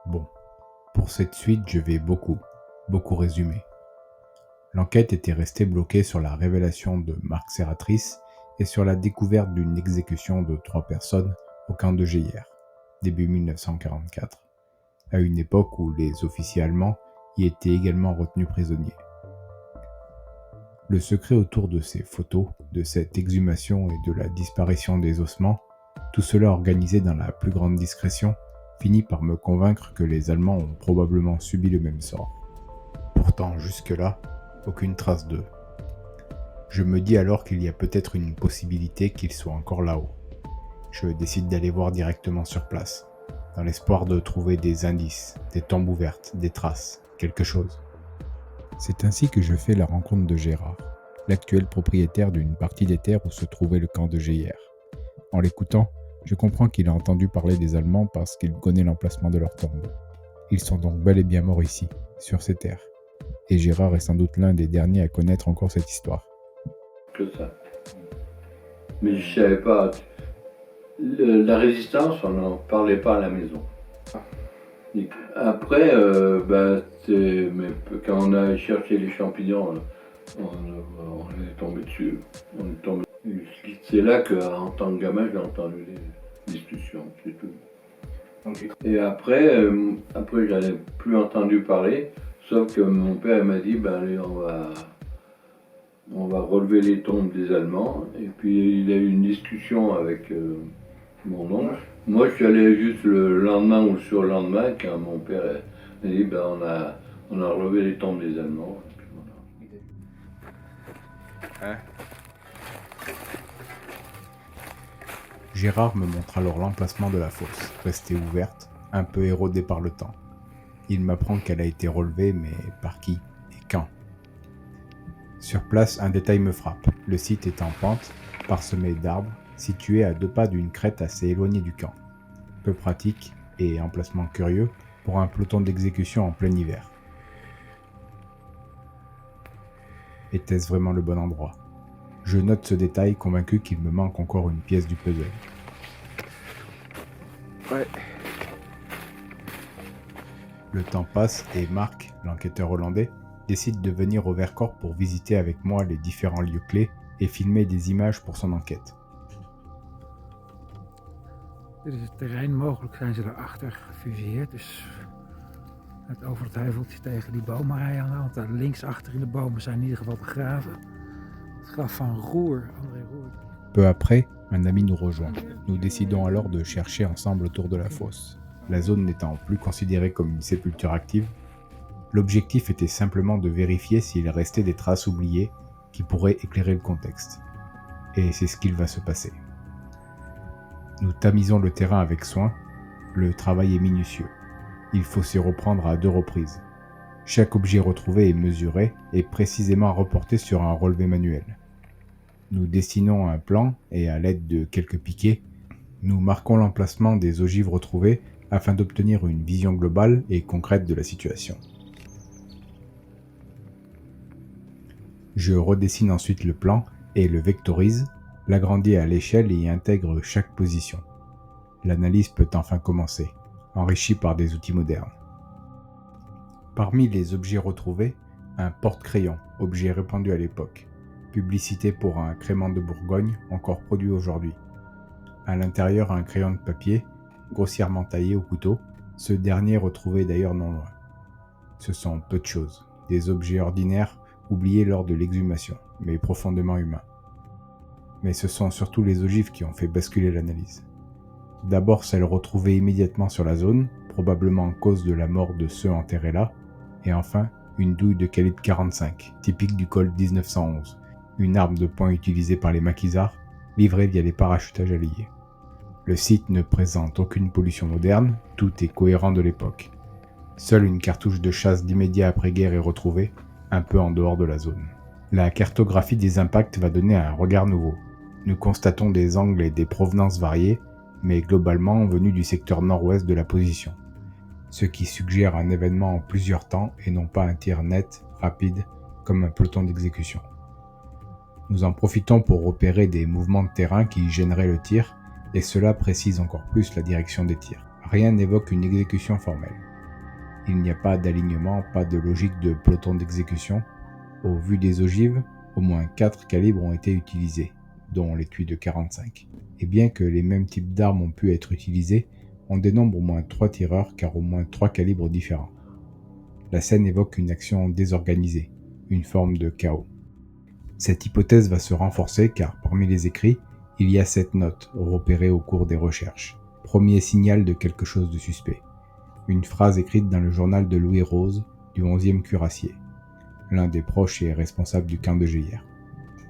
Bon, pour cette suite, je vais beaucoup résumer. L'enquête était restée bloquée sur la révélation de Marc Serratris et sur la découverte d'une exécution de 3 personnes au camp de Geyer, début 1944, à une époque où les officiers allemands y étaient également retenus prisonniers. Le secret autour de ces photos, de cette exhumation et de la disparition des ossements, tout cela organisé dans la plus grande discrétion, finit par me convaincre que les Allemands ont probablement subi le même sort. Pourtant, jusque-là, aucune trace d'eux. Je me dis alors qu'il y a peut-être une possibilité qu'ils soient encore là-haut. Je décide d'aller voir directement sur place, dans l'espoir de trouver des indices, des tombes ouvertes, des traces, quelque chose. C'est ainsi que je fais la rencontre de Gérard, l'actuel propriétaire d'une partie des terres où se trouvait le camp de Geyer. En l'écoutant, je comprends qu'il a entendu parler des Allemands parce qu'il connaît l'emplacement de leurs tombes. Ils sont donc bel et bien morts ici, sur ces terres. Et Gérard est sans doute l'un des derniers à connaître encore cette histoire. Que ça. Mais je savais pas. La résistance, on n'en parlait pas à la maison. Et après, quand on a cherché les champignons, on est tombé dessus. C'est là qu'en tant que gamin, j'ai entendu les discussions, c'est tout. Okay. Et après, j'en ai plus entendu parler, sauf que mon père m'a dit, allez, on va relever les tombes des Allemands. Et puis il a eu une discussion avec mon oncle. Moi, je suis allé juste le lendemain ou le surlendemain, quand mon père a dit, on a relevé les tombes des Allemands. Et puis voilà. Hein? Gérard me montre alors l'emplacement de la fosse, restée ouverte, un peu érodée par le temps. Il m'apprend qu'elle a été relevée, mais par qui et quand? Sur place, un détail me frappe. Le site est en pente, parsemé d'arbres, situé à 2 pas d'une crête assez éloignée du camp. Peu pratique et emplacement curieux pour un peloton d'exécution en plein hiver. Était-ce vraiment le bon endroit? Je note ce détail, convaincu qu'il me manque encore une pièce du puzzle. Ouais. Le temps passe et Marc, l'enquêteur hollandais, décide de venir au Vercors pour visiter avec moi les différents lieux clés et filmer des images pour son enquête. Dit is het terrein, mogelijk zijn ze daarachter gefusilleerd, dus het over het heuveltje tegen die bomen rijden, want daar links achter in de bomen zijn in ieder geval de graven. Het graf van Roer, André Roer. Peu après, un ami nous rejoint. Nous décidons alors de chercher ensemble autour de la fosse. La zone n'étant plus considérée comme une sépulture active, l'objectif était simplement de vérifier s'il restait des traces oubliées qui pourraient éclairer le contexte. Et c'est ce qu'il va se passer. Nous tamisons le terrain avec soin, le travail est minutieux. Il faut s'y reprendre à 2 reprises. Chaque objet retrouvé est mesuré et précisément reporté sur un relevé manuel. Nous dessinons un plan et à l'aide de quelques piquets, nous marquons l'emplacement des ogives retrouvées afin d'obtenir une vision globale et concrète de la situation. Je redessine ensuite le plan et le vectorise, l'agrandis à l'échelle et y intègre chaque position. L'analyse peut enfin commencer, enrichie par des outils modernes. Parmi les objets retrouvés, un porte-crayon, objet répandu à l'époque, publicité pour un crément de Bourgogne encore produit aujourd'hui. À l'intérieur, un crayon de papier, grossièrement taillé au couteau, ce dernier retrouvé d'ailleurs non loin. Ce sont peu de choses, des objets ordinaires oubliés lors de l'exhumation, mais profondément humains. Mais ce sont surtout les ogives qui ont fait basculer l'analyse. D'abord celles retrouvées immédiatement sur la zone, probablement en cause de la mort de ceux enterrés là, et enfin une douille de calibre 45, typique du Colt 1911, une arme de poing utilisée par les maquisards, livrée via les parachutages alliés. Le site ne présente aucune pollution moderne, tout est cohérent de l'époque. Seule une cartouche de chasse d'immédiat après-guerre est retrouvée, un peu en dehors de la zone. La cartographie des impacts va donner un regard nouveau. Nous constatons des angles et des provenances variées, mais globalement venus du secteur nord-ouest de la position, ce qui suggère un événement en plusieurs temps et non pas un tir net, rapide, comme un peloton d'exécution. Nous en profitons pour repérer des mouvements de terrain qui gêneraient le tir, et cela précise encore plus la direction des tirs. Rien n'évoque une exécution formelle. Il n'y a pas d'alignement, pas de logique de peloton d'exécution. Au vu des ogives, au moins 4 calibres ont été utilisés, dont l'étui de 45. Et bien que les mêmes types d'armes ont pu être utilisés, on dénombre au moins 3 tireurs car au moins 3 calibres différents. La scène évoque une action désorganisée, une forme de chaos. Cette hypothèse va se renforcer car parmi les écrits, il y a cette note repérée au cours des recherches. Premier signal de quelque chose de suspect. Une phrase écrite dans le journal de Louis Rose, du 11e cuirassier, l'un des proches et responsables du camp de Gélière.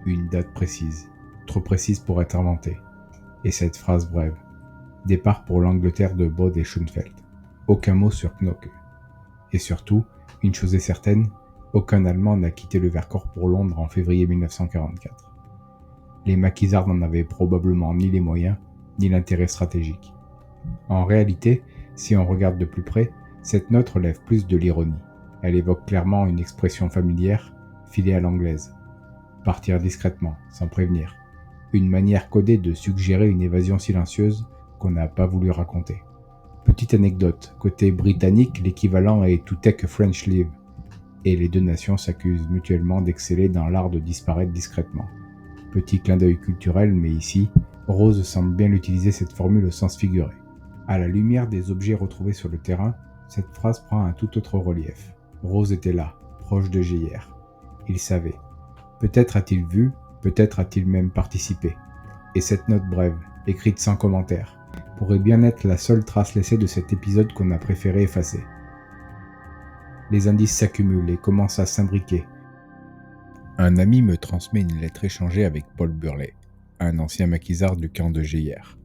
Une date précise, trop précise pour être inventée. Et cette phrase brève. Départ pour l'Angleterre de Bode et Schoenfeld. Aucun mot sur Knocke. Et surtout, une chose est certaine, aucun Allemand n'a quitté le Vercors pour Londres en février 1944. Les maquisards n'en avaient probablement ni les moyens, ni l'intérêt stratégique. En réalité, si on regarde de plus près, cette note relève plus de l'ironie. Elle évoque clairement une expression familière, filée à l'anglaise. Partir discrètement, sans prévenir. Une manière codée de suggérer une évasion silencieuse qu'on n'a pas voulu raconter. Petite anecdote, côté britannique, l'équivalent est to take a French leave, et les deux nations s'accusent mutuellement d'exceller dans l'art de disparaître discrètement. Petit clin d'œil culturel, mais ici, Rose semble bien utiliser cette formule au sens figuré. À la lumière des objets retrouvés sur le terrain, cette phrase prend un tout autre relief. Rose était là, proche de Gélière. Il savait. Peut-être a-t-il vu, peut-être a-t-il même participé. Et cette note brève, écrite sans commentaire, pourrait bien être la seule trace laissée de cet épisode qu'on a préféré effacer. Les indices s'accumulent et commencent à s'imbriquer. Un ami me transmet une lettre échangée avec Paul Burlet, un ancien maquisard du camp de Gélière.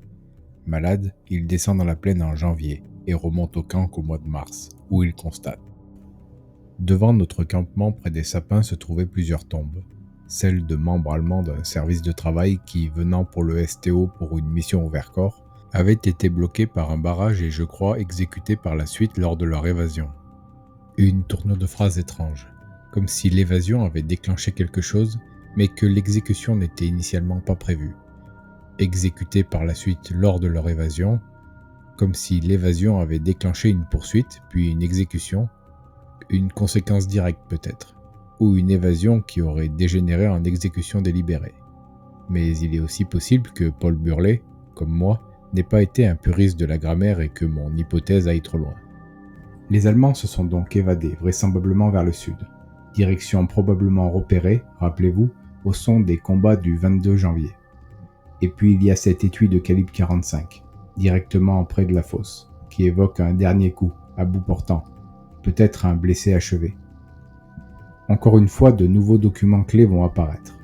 Malade, il descend dans la plaine en janvier et remonte au camp qu'au mois de mars, où il constate. Devant notre campement près des sapins se trouvaient plusieurs tombes, celles de membres allemands d'un service de travail qui, venant pour le STO pour une mission au Vercors, avaient été bloqués par un barrage et je crois exécutés par la suite lors de leur évasion. Une tournure de phrase étrange, comme si l'évasion avait déclenché quelque chose, mais que l'exécution n'était initialement pas prévue. Exécutés par la suite lors de leur évasion, comme si l'évasion avait déclenché une poursuite, puis une exécution, une conséquence directe peut-être, ou une évasion qui aurait dégénéré en exécution délibérée. Mais il est aussi possible que Paul Burlet, comme moi, n'ait pas été un puriste de la grammaire et que mon hypothèse aille trop loin. Les Allemands se sont donc évadés, vraisemblablement vers le sud. Direction probablement repérée, rappelez-vous, au son des combats du 22 janvier. Et puis il y a cet étui de calibre 45, directement près de la fosse, qui évoque un dernier coup, à bout portant, peut-être un blessé achevé. Encore une fois, de nouveaux documents clés vont apparaître.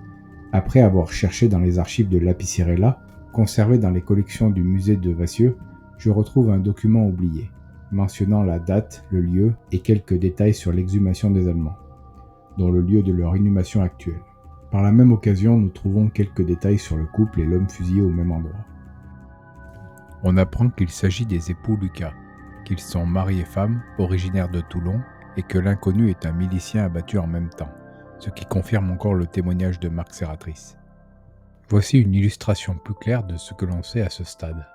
Après avoir cherché dans les archives de Lapicirella, conservées dans les collections du musée de Vassieux, je retrouve un document oublié, mentionnant la date, le lieu et quelques détails sur l'exhumation des Allemands, dont le lieu de leur inhumation actuelle. Par la même occasion, nous trouvons quelques détails sur le couple et l'homme fusillé au même endroit. On apprend qu'il s'agit des époux Lucas, qu'ils sont mari et femme, originaires de Toulon, et que l'inconnu est un milicien abattu en même temps, ce qui confirme encore le témoignage de Marc Serratrice. Voici une illustration plus claire de ce que l'on sait à ce stade.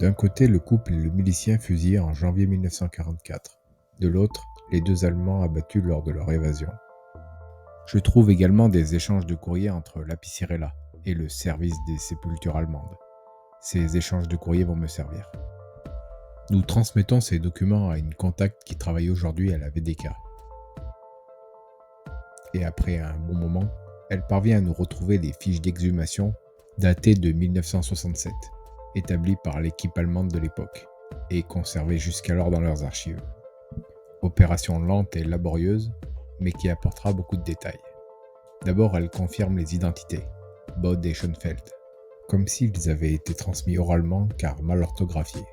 D'un côté, le couple et le milicien fusillés en janvier 1944. De l'autre, les deux Allemands abattus lors de leur évasion. Je trouve également des échanges de courriers entre Lapicirella et le service des sépultures allemandes. Ces échanges de courriers vont me servir. Nous transmettons ces documents à une contact qui travaille aujourd'hui à la VDK. Et après un bon moment, elle parvient à nous retrouver les fiches d'exhumation datées de 1967, établies par l'équipe allemande de l'époque, et conservées jusqu'alors dans leurs archives. Opération lente et laborieuse, mais qui apportera beaucoup de détails. D'abord, elle confirme les identités, Bode et Schoenfeld, comme s'ils avaient été transmis oralement car mal orthographiés.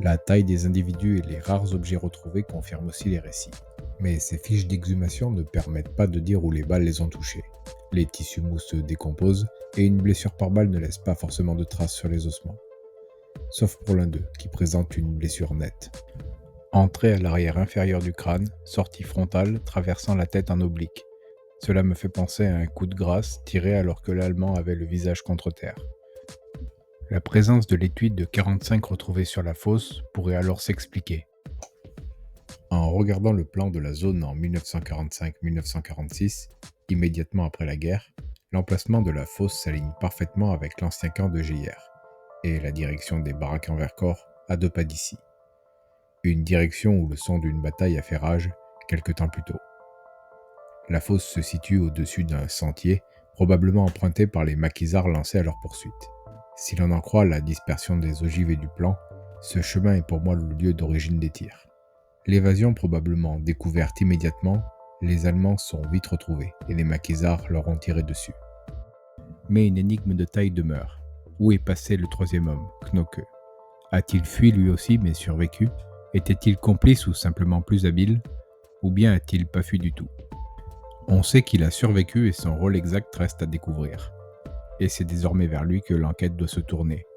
La taille des individus et les rares objets retrouvés confirment aussi les récits. Mais ces fiches d'exhumation ne permettent pas de dire où les balles les ont touchés. Les tissus mous se décomposent et une blessure par balle ne laisse pas forcément de traces sur les ossements. Sauf pour l'un d'eux, qui présente une blessure nette. Entrée à l'arrière inférieur du crâne, sortie frontale traversant la tête en oblique. Cela me fait penser à un coup de grâce tiré alors que l'Allemand avait le visage contre terre. La présence de l'étui de 45 retrouvé sur la fosse pourrait alors s'expliquer. En regardant le plan de la zone en 1945-1946, immédiatement après la guerre, l'emplacement de la fosse s'aligne parfaitement avec l'ancien camp de Geyers et la direction des baraques en Vercors à 2 pas d'ici. Une direction où le son d'une bataille a fait rage quelque temps plus tôt. La fosse se situe au-dessus d'un sentier, probablement emprunté par les maquisards lancés à leur poursuite. Si l'on en croit la dispersion des ogives et du plan, ce chemin est pour moi le lieu d'origine des tirs. L'évasion probablement découverte immédiatement, les Allemands sont vite retrouvés et les maquisards leur ont tiré dessus. Mais une énigme de taille demeure. Où est passé le troisième homme, Knocke? A-t-il fui lui aussi mais survécu? Était-il complice ou simplement plus habile? Ou bien a-t-il pas fui du tout? On sait qu'il a survécu et son rôle exact reste à découvrir. Et c'est désormais vers lui que l'enquête doit se tourner.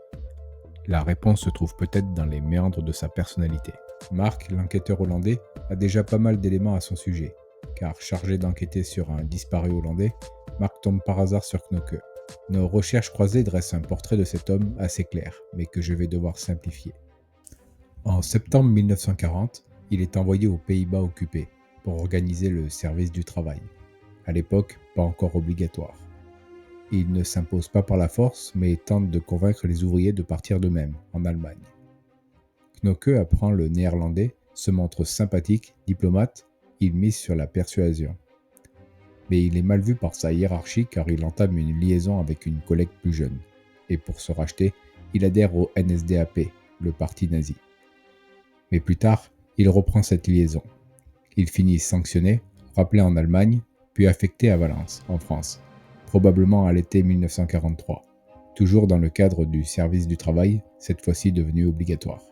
La réponse se trouve peut-être dans les méandres de sa personnalité. Mark, l'enquêteur hollandais, a déjà pas mal d'éléments à son sujet, car chargé d'enquêter sur un disparu hollandais, Mark tombe par hasard sur Knocke. Nos recherches croisées dressent un portrait de cet homme assez clair, mais que je vais devoir simplifier. En septembre 1940, il est envoyé aux Pays-Bas occupés pour organiser le service du travail. À l'époque, pas encore obligatoire. Il ne s'impose pas par la force, mais tente de convaincre les ouvriers de partir d'eux-mêmes, en Allemagne. Knocke apprend le néerlandais, se montre sympathique, diplomate, il mise sur la persuasion. Mais il est mal vu par sa hiérarchie car il entame une liaison avec une collègue plus jeune. Et pour se racheter, il adhère au NSDAP, le parti nazi. Mais plus tard, il reprend cette liaison. Il finit sanctionné, rappelé en Allemagne, puis affecté à Valence, en France, probablement à l'été 1943, toujours dans le cadre du service du travail, cette fois-ci devenu obligatoire.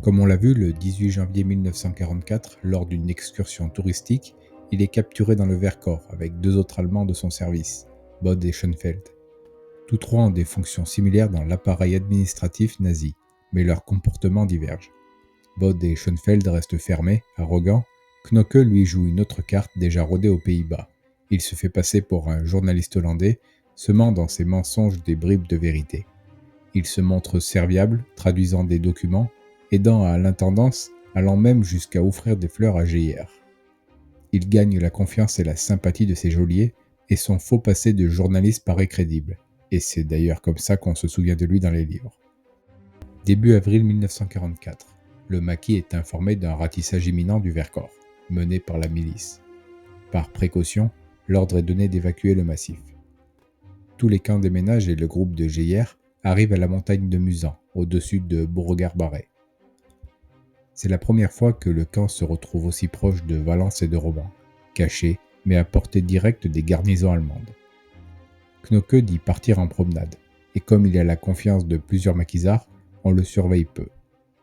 Comme on l'a vu le 18 janvier 1944, lors d'une excursion touristique, il est capturé dans le Vercors avec 2 autres Allemands de son service, Bode et Schönfeld. Tous 3 ont des fonctions similaires dans l'appareil administratif nazi, mais leurs comportements divergent. Bode et Schönfeld restent fermés, arrogants. Knocke lui joue une autre carte déjà rodée aux Pays-Bas. Il se fait passer pour un journaliste hollandais, semant dans ses mensonges des bribes de vérité. Il se montre serviable, traduisant des documents, aidant à l'intendance, allant même jusqu'à offrir des fleurs à Geyers. Il gagne la confiance et la sympathie de ses geôliers, et son faux passé de journaliste paraît crédible, et c'est d'ailleurs comme ça qu'on se souvient de lui dans les livres. Début avril 1944, le maquis est informé d'un ratissage imminent du Vercors, mené par la milice. Par précaution, l'ordre est donné d'évacuer le massif. Tous les camps déménagent et le groupe de Geyers arrive à la montagne de Musan, au-dessus de Beauregard-Barret. C'est la première fois que le camp se retrouve aussi proche de Valence et de Roman, caché, mais à portée directe des garnisons allemandes. Knocke dit partir en promenade, et comme il a la confiance de plusieurs maquisards, on le surveille peu.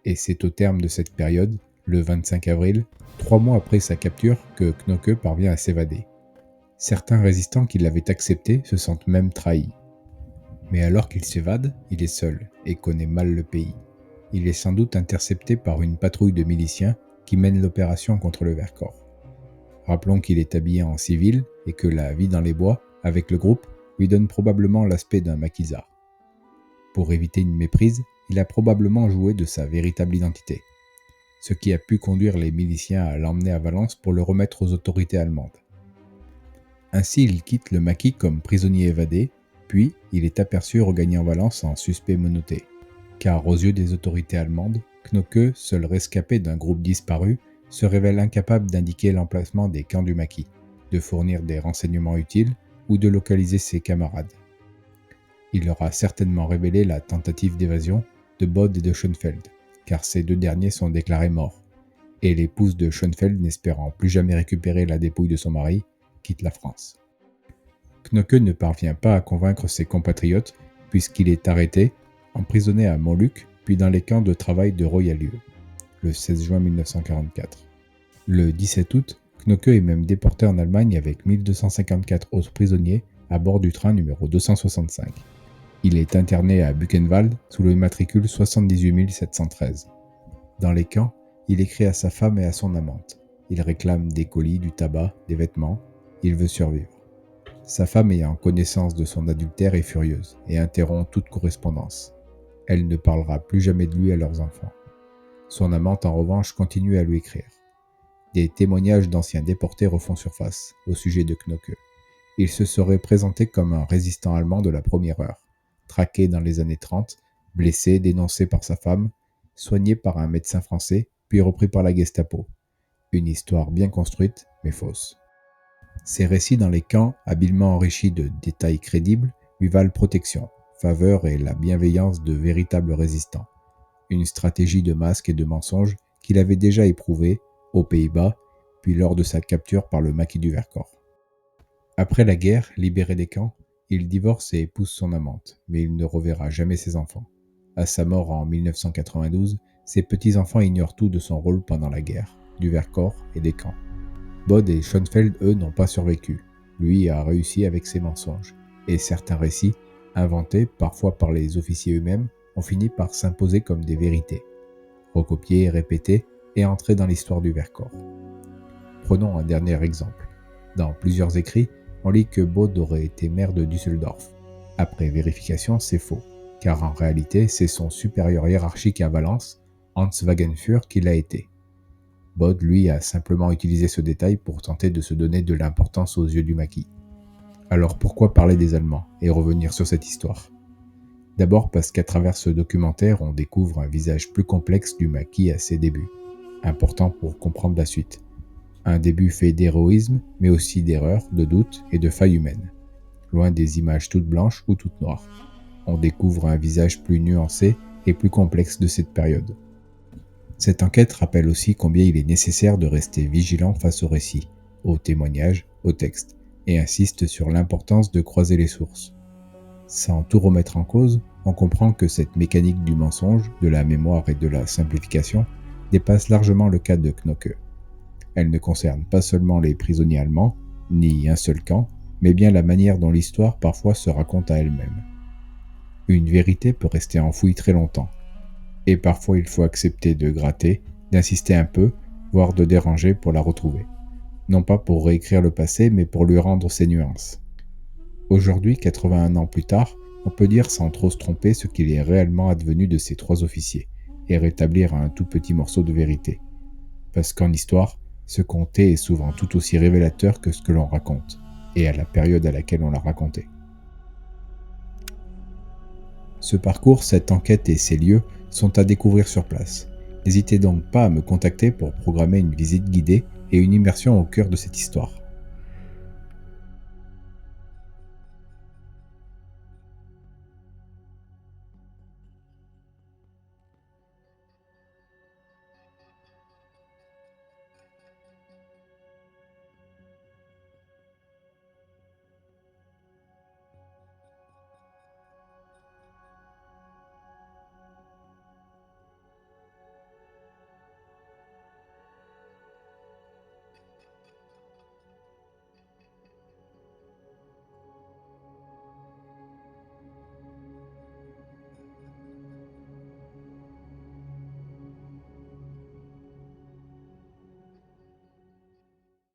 Et c'est au terme de cette période, le 25 avril, 3 mois après sa capture, que Knocke parvient à s'évader. Certains résistants qui l'avaient accepté se sentent même trahis. Mais alors qu'il s'évade, il est seul et connaît mal le pays. Il est sans doute intercepté par une patrouille de miliciens qui mène l'opération contre le Vercors. Rappelons qu'il est habillé en civil et que la vie dans les bois, avec le groupe, lui donne probablement l'aspect d'un maquisard. Pour éviter une méprise, il a probablement joué de sa véritable identité, ce qui a pu conduire les miliciens à l'emmener à Valence pour le remettre aux autorités allemandes. Ainsi, il quitte le maquis comme prisonnier évadé, puis il est aperçu regagnant Valence en suspect menotté. Car aux yeux des autorités allemandes, Knocke, seul rescapé d'un groupe disparu, se révèle incapable d'indiquer l'emplacement des camps du maquis, de fournir des renseignements utiles ou de localiser ses camarades. Il leur a certainement révélé la tentative d'évasion de Bode et de Schönfeld, car ces 2 derniers sont déclarés morts, et l'épouse de Schönfeld, n'espérant plus jamais récupérer la dépouille de son mari, quitte la France. Knocke ne parvient pas à convaincre ses compatriotes puisqu'il est arrêté, emprisonné à Montluc, puis dans les camps de travail de Royalieu, le 16 juin 1944. Le 17 août, Knocke est même déporté en Allemagne avec 1254 autres prisonniers à bord du train numéro 265. Il est interné à Buchenwald sous le matricule 78 713. Dans les camps, il écrit à sa femme et à son amante. Il réclame des colis, du tabac, des vêtements. Il veut survivre. Sa femme, ayant connaissance de son adultère, est furieuse et interrompt toute correspondance. Elle ne parlera plus jamais de lui à leurs enfants. Son amante, en revanche, continue à lui écrire. Des témoignages d'anciens déportés refont surface au sujet de Knocke. Il se serait présenté comme un résistant allemand de la première heure, traqué dans les années 30, blessé, dénoncé par sa femme, soigné par un médecin français, puis repris par la Gestapo. Une histoire bien construite, mais fausse. Ces récits dans les camps, habilement enrichis de détails crédibles, lui valent protection, faveur et la bienveillance de véritables résistants. Une stratégie de masque et de mensonge qu'il avait déjà éprouvée aux Pays-Bas, puis lors de sa capture par le maquis du Vercors. Après la guerre, libéré des camps, il divorce et épouse son amante, mais il ne reverra jamais ses enfants. À sa mort en 1992, ses petits-enfants ignorent tout de son rôle pendant la guerre, du Vercors et des camps. Bode et Schoenfeld, eux, n'ont pas survécu. Lui a réussi avec ses mensonges, et certains récits, inventés parfois par les officiers eux-mêmes, ont fini par s'imposer comme des vérités, recopiées, répétées et entrées dans l'histoire du Vercors. Prenons un dernier exemple. Dans plusieurs écrits, on lit que Bode aurait été maire de Düsseldorf. Après vérification, c'est faux, car en réalité, c'est son supérieur hiérarchique à Valence, Hans Wagenfür, qui l'a été. Bode, lui, a simplement utilisé ce détail pour tenter de se donner de l'importance aux yeux du maquis. Alors pourquoi parler des Allemands et revenir sur cette histoire ? D'abord parce qu'à travers ce documentaire, on découvre un visage plus complexe du maquis à ses débuts, important pour comprendre la suite. Un début fait d'héroïsme, mais aussi d'erreurs, de doutes et de failles humaines. Loin des images toutes blanches ou toutes noires. On découvre un visage plus nuancé et plus complexe de cette période. Cette enquête rappelle aussi combien il est nécessaire de rester vigilant face aux récits, aux témoignages, aux textes, et insiste sur l'importance de croiser les sources. Sans tout remettre en cause, on comprend que cette mécanique du mensonge, de la mémoire et de la simplification dépasse largement le cas de Knocke. Elle ne concerne pas seulement les prisonniers allemands, ni un seul camp, mais bien la manière dont l'histoire parfois se raconte à elle-même. Une vérité peut rester enfouie très longtemps, et parfois il faut accepter de gratter, d'insister un peu, voire de déranger pour la retrouver. Non pas pour réécrire le passé, mais pour lui rendre ses nuances. Aujourd'hui, 81 ans plus tard, on peut dire sans trop se tromper ce qu'il est réellement advenu de ces 3 officiers, et rétablir un tout petit morceau de vérité. Parce qu'en histoire, ce compté est souvent tout aussi révélateur que ce que l'on raconte, et à la période à laquelle on l'a raconté. Ce parcours, cette enquête et ces lieux sont à découvrir sur place. N'hésitez donc pas à me contacter pour programmer une visite guidée et une immersion au cœur de cette histoire.